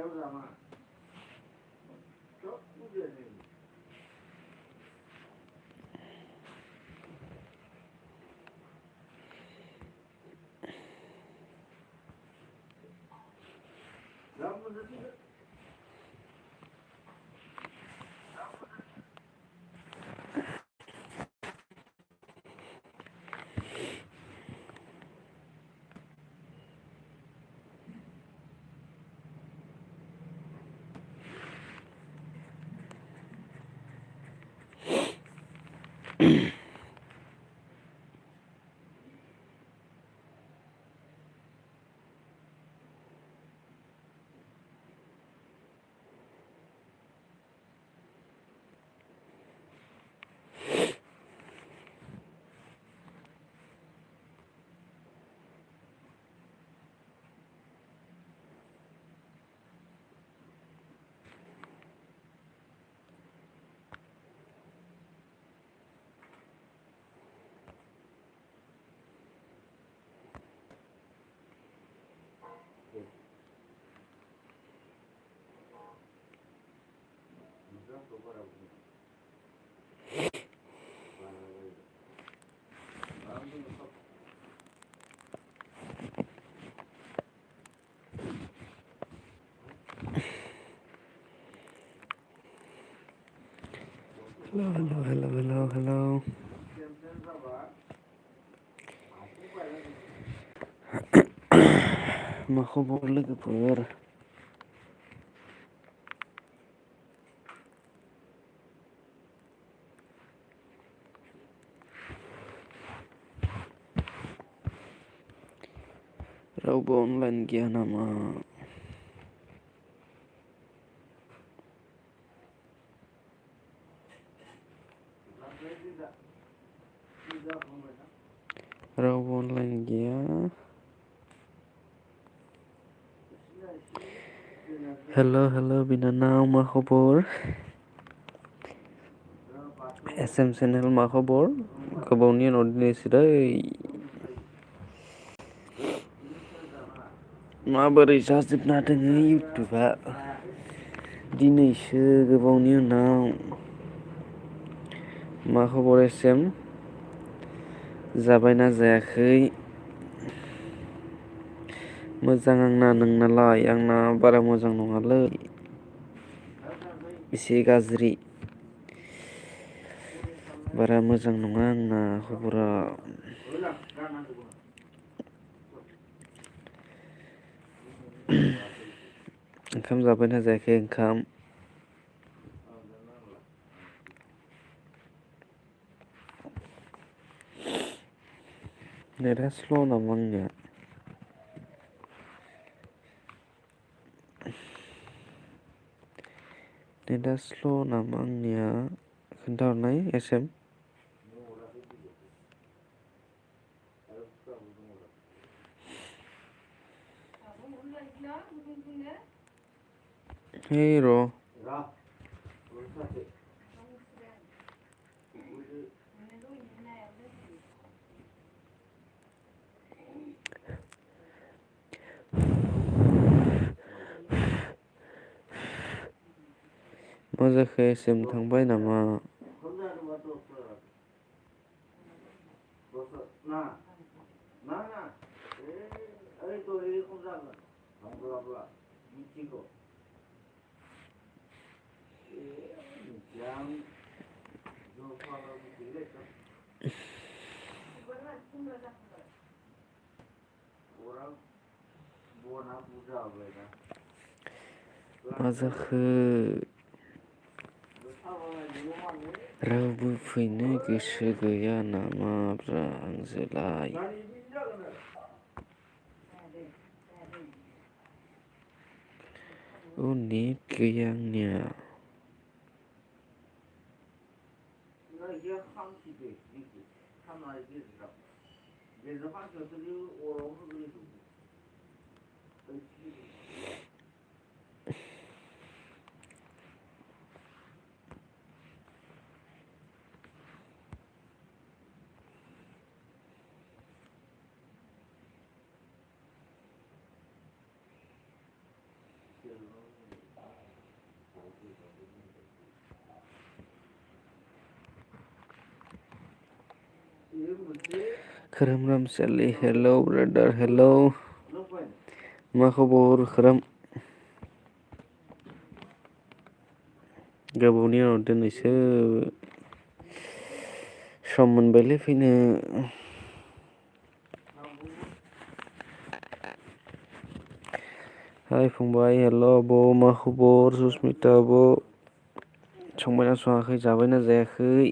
Hello. मा खबर लोगोफोर? रावबो अनलाइन गैया नामा? रावबो अनलाइन गैया? हेलो बिनानाव मा खबर? SM चेनेल मा खबर? गोबावनि उनाव दिनैसो दै। माबोरै जाजोबना दोङो इउटुबा? दिनैसो गोबावनि उनाव। मा खबर SM? जाबायना जायाखै? मोजां आंना, नोंनालाय? आंना बारा मोजां नङालै। एसे गाज्रि। बारा मोजां नङा आंना खबरा। ओंखाम जाबायना जायाखै ओंखाम? नेटा स्ल' नामा आंनिया? नेटा स्ल' नामा आंनिया? खोन्थाहरनाय SM। है र'। मा जाखो SM थांबाय नामा? मा जाखो? रावबो फैनो गोसो गैया नामाब्रा आंजोलाय? नेट गैया आंनिया। खोरोम रामसालि हेलौ ब्रादार हेलौ मा खबर खोरोम गोबावनि उनाव दिनैसो सम मोनबायलै फैनो हाय फंबाय हेल' आब' मा खबर सुसमिता आब' संबायना सङाखै जाबायना जायाखै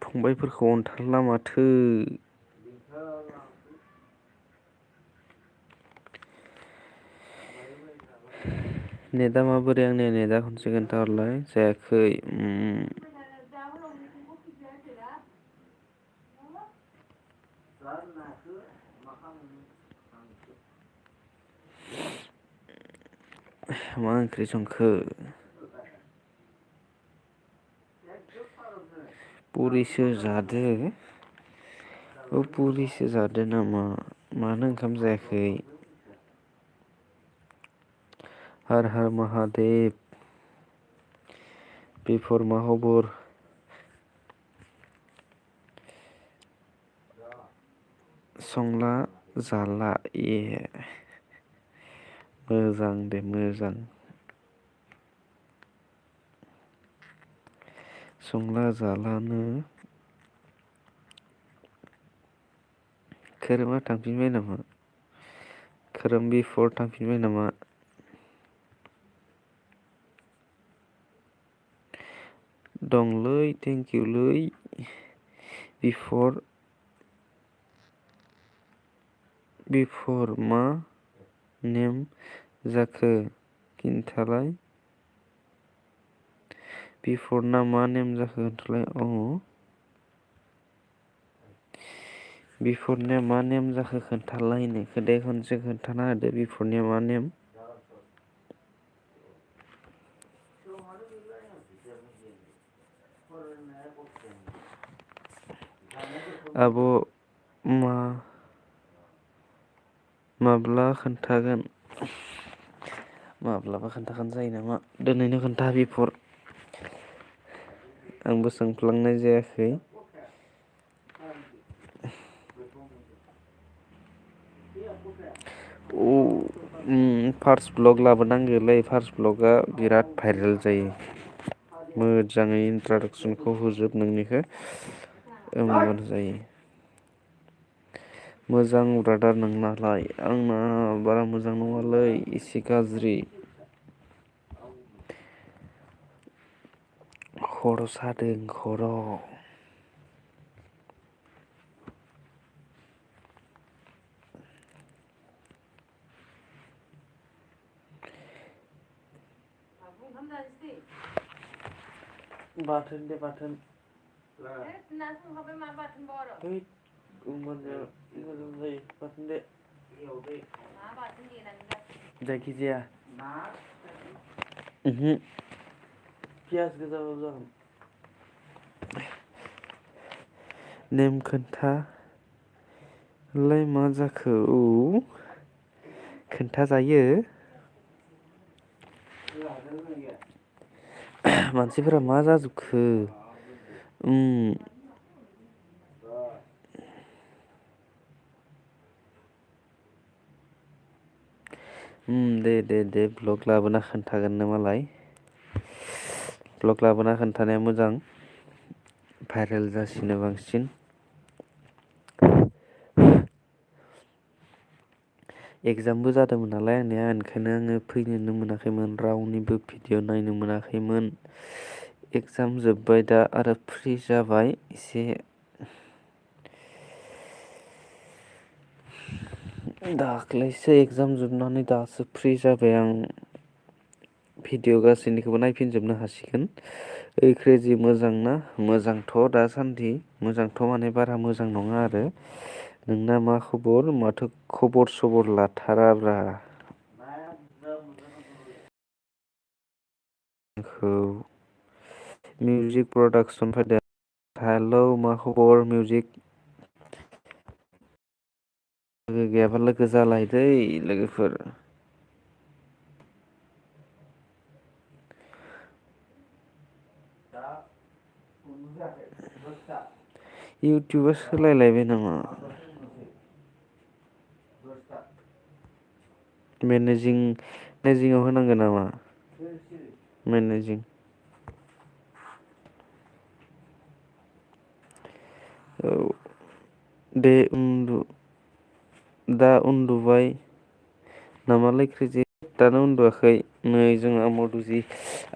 फंबायफोरखौ अनथारला माथो नेटआ माबोरै आंनिया नेटआ खनसे खोन्थाहरलाय जायाखै मा ओंख्रि संखो पुरिसो जादो पुरिसो जादो नामा मानो ओंखाम जायाखै हर हर महादेव बेफोर मा खबर संला जाला ए मोजां दे मोजां संला जालानो खोरोमा थांफिनबाय नामा खोरोम बिफर थांफिनबाय नामा दंलै थेंकिउलै बिफर मा नेम जाखो खिन्थालाय बिफरना मा नेम जाखो खोन्थालाय बिफरनिया मा नेम जाखो खोन्थालाय होननायखौ दे खनसे खोन्थाना होदो बिफरनिया मा नेम आब' माब्ला खोन्थागोन माब्लाबा खोन्थागोन जायो नामा दिनैनो खोन्था बिफर आंबो सोंफ्लांनाय जायाखै फार्स्ट ब्लग लाबोनांगौलै फार्स्ट ब्लगआ बिराद भाइरेल जायो मोजाङै इन्ट्रडाक्सनखौ होजोब नोंनिखौ होमबानो जायो मोजां ब्रादार नोंनालाय आंना बारा मोजां नङालै एसे गाज्रि खर' सादों खर' बाथोन दे बाथोन मोजां जायो बाथोन दे जायखिजाया पियास गोजाबाबो जागोन नेम खोन्थालाय मा जाखो खोन्थाजायो मानसिफोरा मा जाजोबखो दे ब्लग लाबोना खोन्थागोन मालाय ब्लग लाबोना खोन्थानाया मोजां भाइरेल जासिनो बांसिन एगजामबो जादोंमोन नालाय आंनिया ओंखायनो आङो फैनोनो मोनाखैमोन रावनिबो भिडिअ नायनो मोनाखैमोन एगजाम जोब्बाय दा आरो फ्रि जाबाय एसे दाख्लैसो एगजाम जोबनानै दासो फ्रि जाबाय आं भिडिअ गासैनिखौबो नायफिनजोबनो हासिगोन ओइ क्रेजि मोजांना मोजांथ' दासान्दि मोजांथ' माने बारा मोजां नङा आरो नोंना मा खबर माथो खबर सबर लाथाराब्रा आंखौ मिउजिक प्रडाक्सन फैदों हेलौ मा खबर मिउजिक लोगो गैयाबा लोगो जालाय दै लोगोफोर इउटुबा सोलायलायबाय नामा? मेनेजिंआव होनांगौ नामा? मेनेजिं औ दे दा उन्दुबाय नामालै क्रेजि दानो उन्दुआखै नै जोंहा मधुजि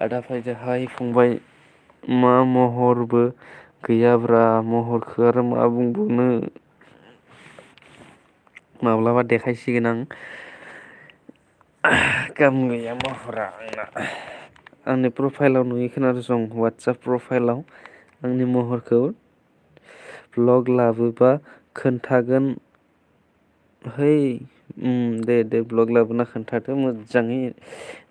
आदा फैदो हाय फंबाय मा महरबो गैयाब्रा महरखौ आरो मा बुंबावनो माब्लाबा देखायसिगोन आं काम गैया महरा आंना आंनि प्रफाइलाव नुयो खोनासं वाटसाप प्रफाइलाव आंनि महरखौ भ्लग लाबोबा खोन्थागोन है दे ब्लग लाबोना खोन्थादो मोजाङै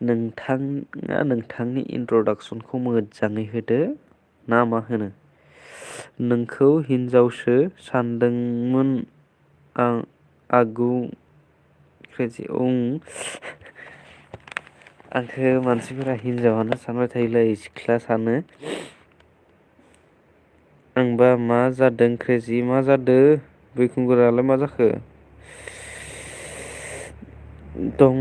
नोंथाङा नोंथांनि इन्ट्रडाक्सनखौ मोजाङै होदो ना मा होनो नोंखौ हिनजावसो सानदोंमोन आं आगु क्रेजि आंखौ मानसिफोरा हिनजावानो सानबाय थायोलै सिख्ला सानो आंबा मा जादों क्रेजि मा जादों बैखुंगुरालाय मा जाखो दं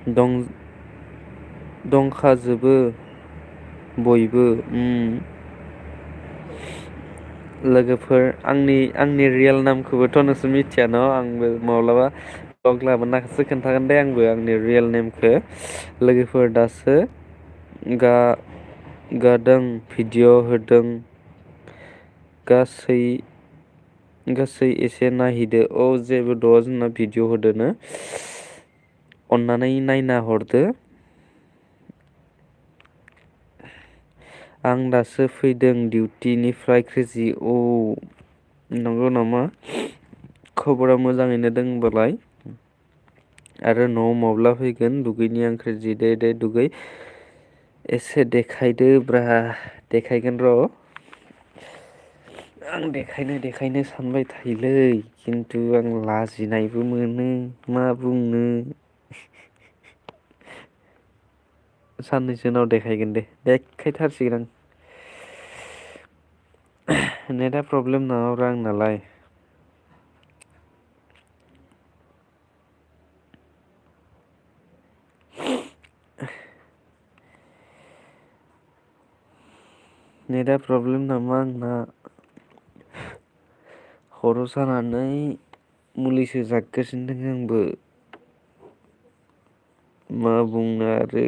दं दंखाजोबो बयबो लोगोफोर आंनि रियेल नामखौबोथ' नोंसोर मिथिया न' आंबो माब्लाबा ब्लग लाबोनासो खोन्थागोन दे आंबो आंनि रियेल नेमखौ लोगोफोर दासो गादों भिडिअ होदों गासै एसे नायहैदो जेबो द'आ जोंना भिडिअ होदोनो अन्नानै नायना हरदो आं दासो फैदों डिउटिनिफ्राय क्रेजि नंगौ नामा खबरा मोजाङैनो दंबालाय आरो न'आव माब्ला फैगोन दुगैनि आं क्रेजि दे दुगै एसे देखायदो ब्रा देखायगोन र' आं देखायनो सानबाय थायोलै खिन्थु आं लाजिनायबो मोनो मा बुंनो साननैसो उनाव देखायगोन दे देखायथारसिगोन आं नेटा प्रब्लेम नङाब्रा आंनालाय नेटा प्रब्लेम नामा आंना खर' सानानै मुलिसो जागासिनो दङ आंबो मा बुंनो आरो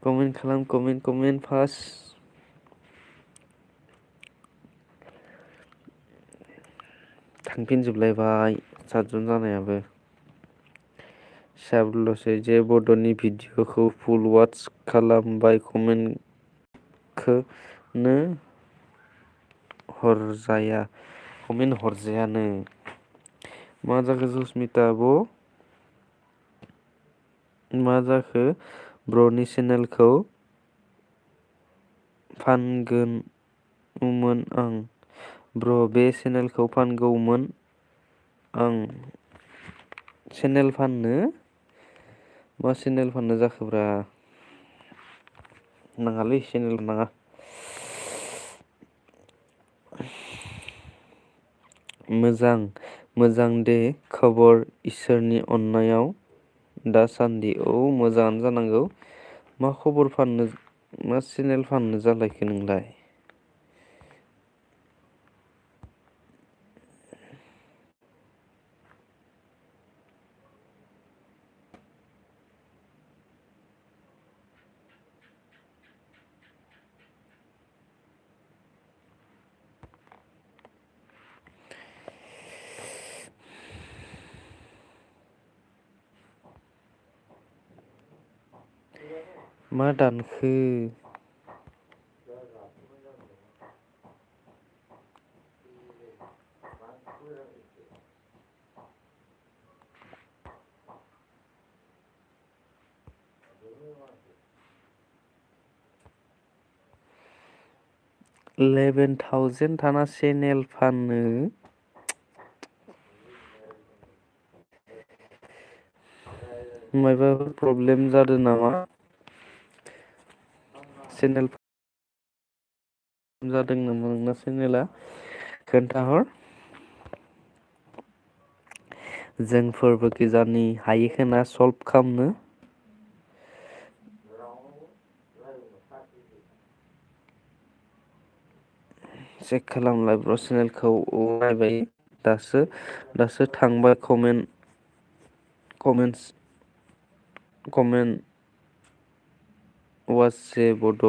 कमेन्ट खालाम कमेन्ट फार्स्ट थांफिनजोबलायबाय 7 जन जानायाबो साब्रल'सै जे बड'नि भिडिअखौ फुल वाच खालामबाय कमेन्टखौनो हरजायानो मा जाखो सुसमिता आब' मा जाखो ब्र'नि चेनेलखौ फानगौमोन आं ब्र' बे चेनेलखौ फानगौमोन आं चेनेल फाननो मा चेनेल फाननो जाखोब्रा नाङालै चेनेल नाङा मोजां दे खबर इसोरनि अननायाव दासान्दि मोजाङानो जानांगौ मा खबर फाननो मा चेनेल फाननो जालायखो नोंलाय मा दानखो 11,000 थाना चेनेल फानो मायबाफोर प्रब्लेम जादों नामा? चेनेल जादों नामा नोंना चेनेला खोन्थाहर। जोंफोरबो किजानि हायो खोना सल्भ खालामनो। चेक खालामलाय ब्र चेनेलखौ नायबाय दासो थांबाय कमेन्ट वासे बड'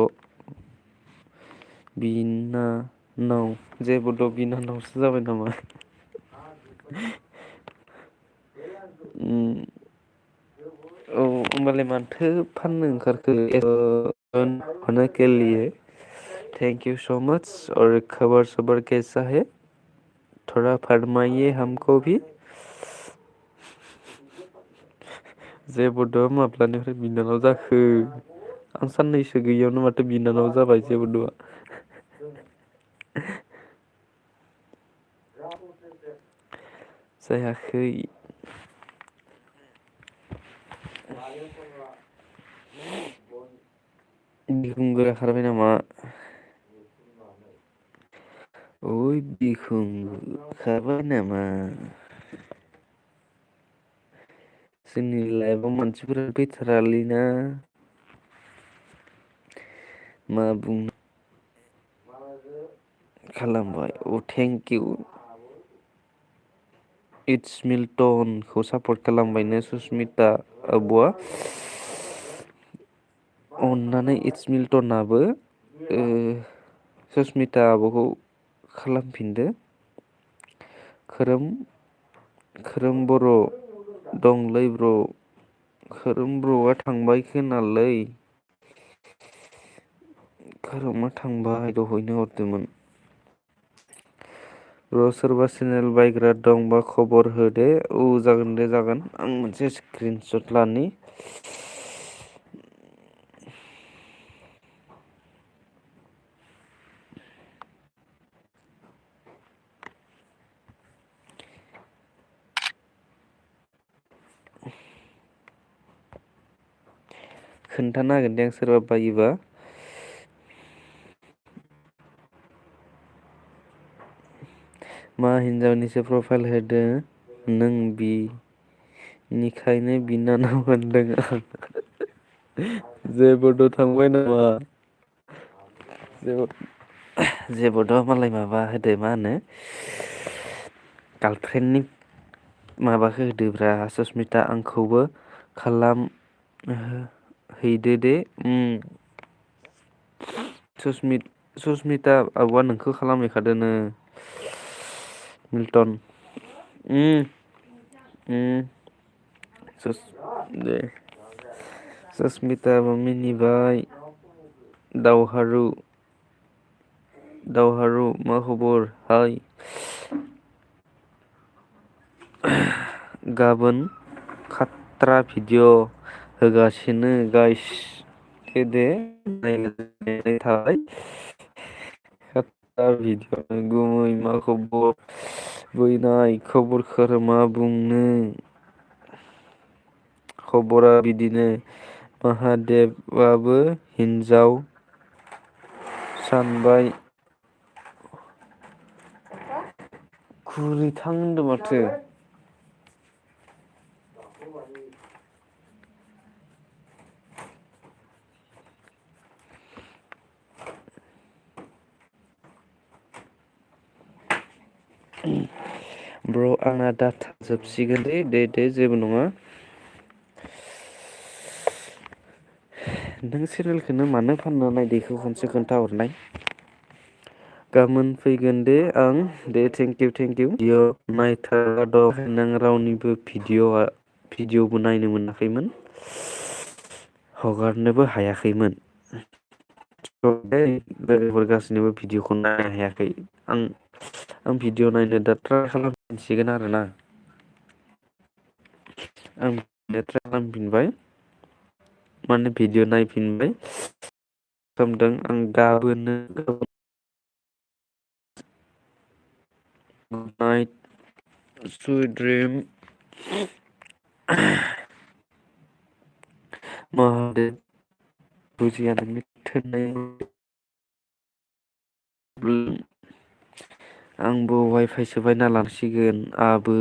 बिनानाव जेबोद' बिनानावसो जाबाय नामा? औ होमबालाय मानथो फाननो ओंखारखो होनो के लिए थैंक यू सो मच और खबर सबर कैसा है थोड़ा फरमाइए हमको भी। जेबोद' माब्लानिफ्राय बिनानाव जाखो आं साननैसो गैयियावनो माथो बिनानाव जाबाय जेबोद'आ। जायाखै। बिखुंगोरा खारबाय नामा? ओइ बिखुंगो खारबाय नामा? जोंनि लाइफआव मानसिफोरा फैथारालैना मा बुंनो खालामबाय अ थेंक इउ। इट्स मिल्टनखौ सापर्ट खालामबायनो सुसमिता आब'आ। अननानै इट्स मिल्टनाबो सुसमिता आब'खौ खालामफिनदो। खोरोम बर' दंलै ब्र' खोरोम बर'आ थांबाय खोनालै। खोरोमा थांबाय दहैनो हरदोंमोन। र' सोरबा चेनेल बायग्रा दंबा खबर हो दे औ जागोन दे जागोन आं मोनसे स्क्रिनसट लानि। खोन्थानो हागोन दे आं सोरबा बायोबा। मा हिनजावनिसो प्रफाइल होदों नों बिनिखायनो बिनानाव होनदों आं। जेबोद' थांबाय नामा? जेबोद' मालाय माबा होदो मा होनो गार्लफ्रेन्डनि माबाखौ होदोब्रा सुसमिता आंखौबो खालाम हैदो दे। सुसमिता आब'आ नोंखौ खालामहैखादोनो मिल्टन। दे सुसमिताबो मिनिबाय। दावहारु मा खबर हाय। गाबोन खाट्रा भिडिअ होगासिनो गाइस दे नायनानै थाबाय। खाट्रा भिडिअ गुमै मा खबर बैनाय खबरखौ मा बुंनो। खबरा बिदिनो माहादेबआबो हिनजाव सानबाय खुरिथां होनदों माथो। ब्र' आंना डाटा जोबसिगोन दे जेबो नङा। नों चेनेलखौनो मानो फाननो नायदो इखौ खनसे खोन्थाहरनाय। गाबोन फैगोन दे आं दे थेंक इउ भिडिअ नायथारला दं नों रावनिबो भिडिअबो नायनो मोनाखैमोन हगारनोबो हायाखैमोन। लोगोफोर गासिनिबो भिडिअखौ नायनो हायाखै आं भिडिअ नायनो दा ट्राइ खालामफिनसिगोन आरोना। आं ट्राइ खालामफिनबाय माने भिडिअ नायफिनबाय खालामदों आं गाबोनो गुड नाइट सुइट ड्रिम। बुजियानो थोननाय आंबो वाइफाइसो बायना लांसिगोन आबै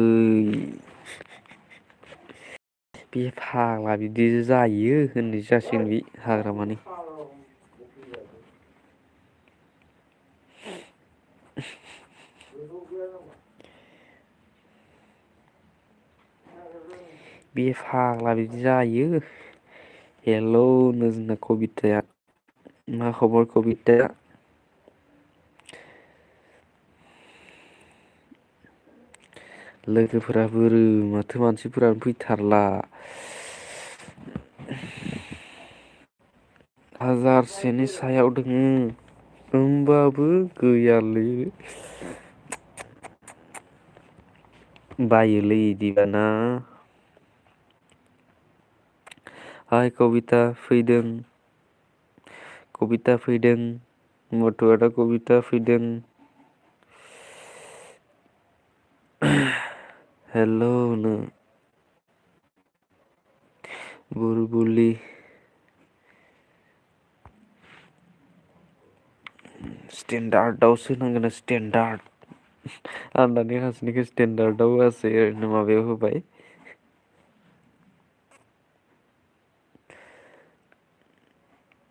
बे फाग्ला बिदि जायो होननाय जासिगोन बे हाग्रामानि बे फाग्ला बिदि जायो हेल' होनो जोंना कबिताया मा खबर कबिता लोगोफोरा बोरो माथो मानसिफोरानो फैथारला हाजारसेनि सायाव दोङो होमबाबो गैयालै बायोलै इदिबाना हाय कबिता फैदों कबिता फैदों मट आदा कबिता फैदों हेल' नो बुलबुलि स्टेन्डार्डआवसो होनांगोन स्टेन्डार्ड आं दानि हासनिखौ स्टेन्डार्डआव होआसै ओरैनो माबायाव होबाय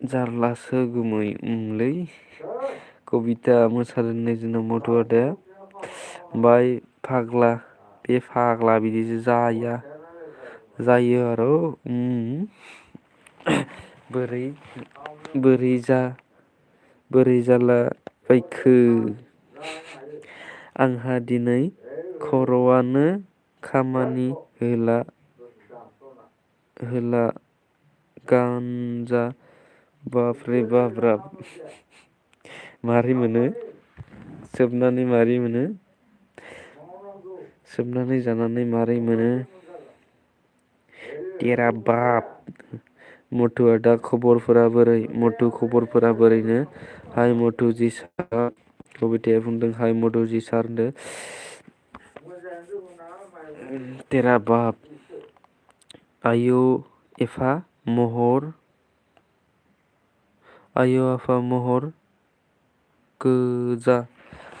जारलासो गोमै कबिता मोसादोंनो जोंना मधु आदाया ओमफ्राय फाग्ला बे फाग्ला बिदिसो जायो आरो बोरै बोरै जाला बायखो आंहा दिनै खर'आनो खामानि होला गानजा बाफ्रे बाब्राब मारै मोनो सोबनानै मारै मोनो सोबनानै जानानै मारै मोनो तेरा बाप मथु आदा खबरफोरा बोरै मथु खबरफोरा बोरैनो हाय मथु जि सार कबिताया बुंदों हाय मधु जि सार होनदों तेरा बाप आयु एफा आय' आफा महर गोजा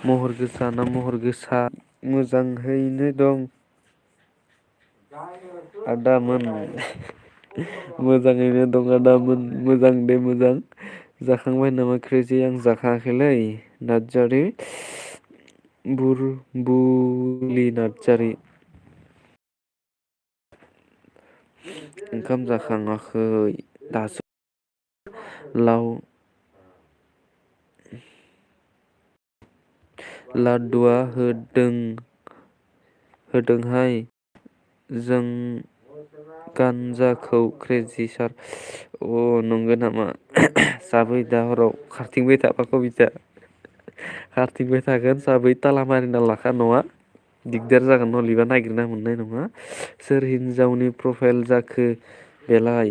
महर गोसा ना महर गोसा मोजाङैनो दं आदामोन मोजाङैनो दं आदामोन मोजां दे मोजां जाखांबाय नामा क्रेजि आं जाखाङाखैलै नार्जारि बुरबुलि नार्जारि ओंखाम जाखाङाखै दासो लाव लादुआ होदोंहाय जों गान्जाखौ क्रेजि सार नंगौ नामा जाबै दा हराव खारथिंबाय थाबा कबिता खारथिंबाय थागोन जाबै ताला मारिना लाखा न'आ दिगदार जागोन नहलेबा नागिरना मोननाय नङा सोर हिनजावनि प्रफाइल जाखो बेलाय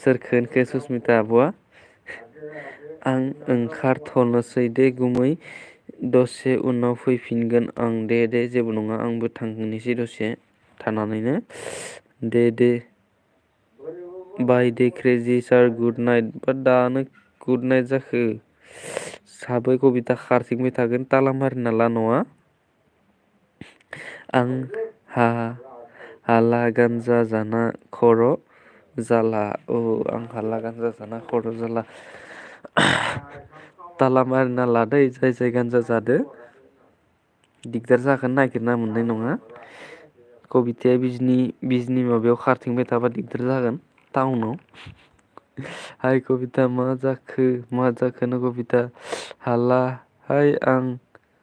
सोरखो होनखो सुसमिता आब'आ आं ओंखारथ'नोसै दे गुमै दसे उनाव फैफिनगोन आं दे जेबो नङा आंबो थांनोसै दसे थानानैनो दे बाय दे क्रेजि सार गुड नाइट बा दानो गुड नाइट जाखो साबै कबिता खारथिंबाय थागोन ताला मारिना ला न'आ आं हाला गान्जा जाना खर' जाला आं हाला गान्जा जाना खर' जाला ताला मारिना लादै जाय गान्जा जादो दिगदार जागोन नागिरना मोननाय नङा कबिताया बिजनि माबायाव खारथिंबाय थाबा दिगदार जागोन टाउनाव हाय कबिता मा जाखो नो कबिता हाला हाय आं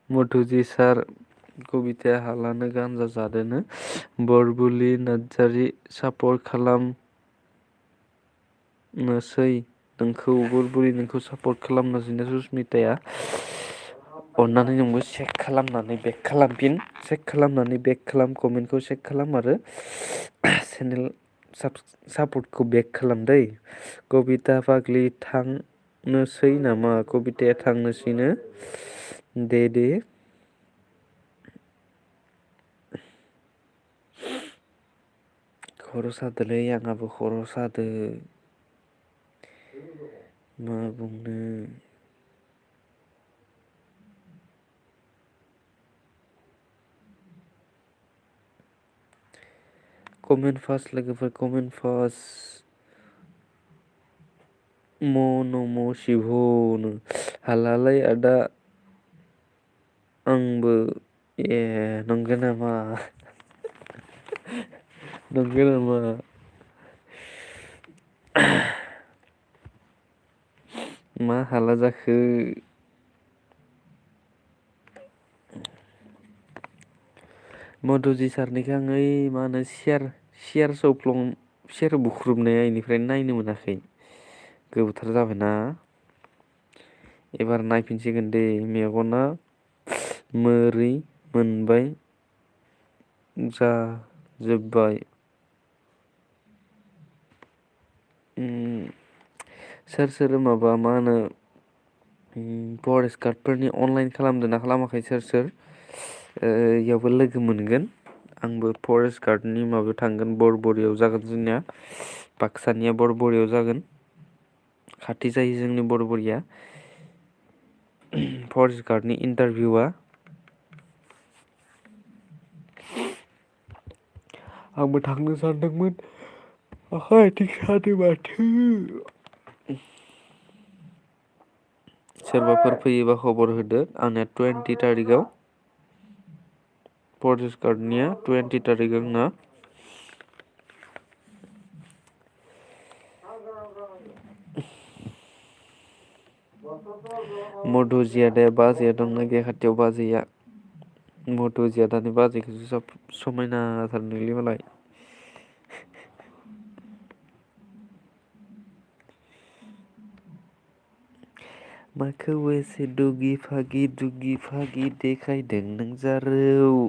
मधुजि सार कबिताया हालानो गान्जा जादोनो बरबुलि नार्जारि सापर्ट खालामनोसै नोंखौ सापर्ट खालामनोसैनो सुसमिताया अननानै नोंबो चेक खालामनानै बेक खालामफिन चेक खालामनानै बेक खालाम कमेन्टखौ चेक खालाम आरो चेनेल सापर्टखौ बेक खालाम दै कबिता फाग्लि थांनोसै नामा कबिताया थांनोसैनो दे खर' सादोलै आंहाबो खर' सादो मा बुंनो कमेन्ट फार्स्ट लोगोफोर कमेन्ट फार्स्ट नम' शिबनो हालालै आदा आंबो ए नंगौ नामा नंगौ नामा मा हाला जाखो मधुजि सारनिखौ आं ओइ मा होनो सेयार बुख्रुबनाया इनिफ्रायनो नायनो मोनाखै गोबावथार जाबायना एबार नायफिनसिगोन दे मेगना मोरै मोनबाय जाजोब्बाय सोर माबा मा होनो फरेस्ट गार्डफोरनि अनलाइन खालामदों ना खालामाखै सोर इयावबो लोगो मोनगोन आंबो फरेस्ट गार्डनि माबायाव थांगोन बरबरियाव जागोन जोंनिया बाक्सानिया बरबरियाव जागोन खाथि जायो जोंनि बरबरिया फरेस्ट गार्डनि इन्टारभिउआ आंबो थांनो सानदोंमोन आखाइ आथिं सादों माथो सोरबाफोर फैयोबा खबर होदो आंनिया 20 थारिखआव फरेस्ट गार्डनिया 20 थारिख आंना मधुजिया दे बाजैया दंना गैया खाथियाव बाजैया मधुजिया दानि बाजैखौसो सब समायनाथार नुयोलै मालाय माखौ एसे दुगि फागि देखायदों नों जारौ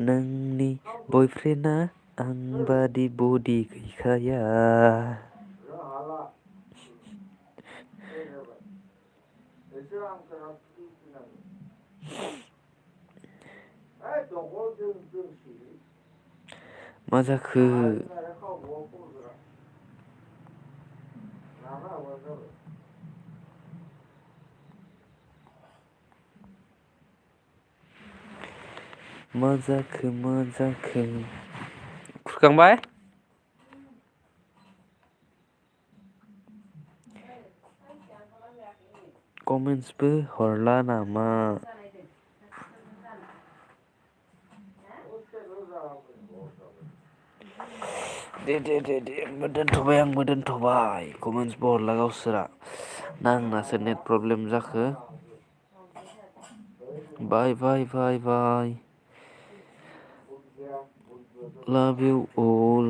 नोंनि बयफ्रेन्डआ आं बादि बडि गैखाया मा जाखो मा जाखो खुरखांबाय कमेन्टसबो हरला नामा दे आंबो दोनथ'बाय कमेन्टसबो हरला गावसोरा ना आंनासो नेट प्रब्लेम जाखो बाय लाभ इउ अल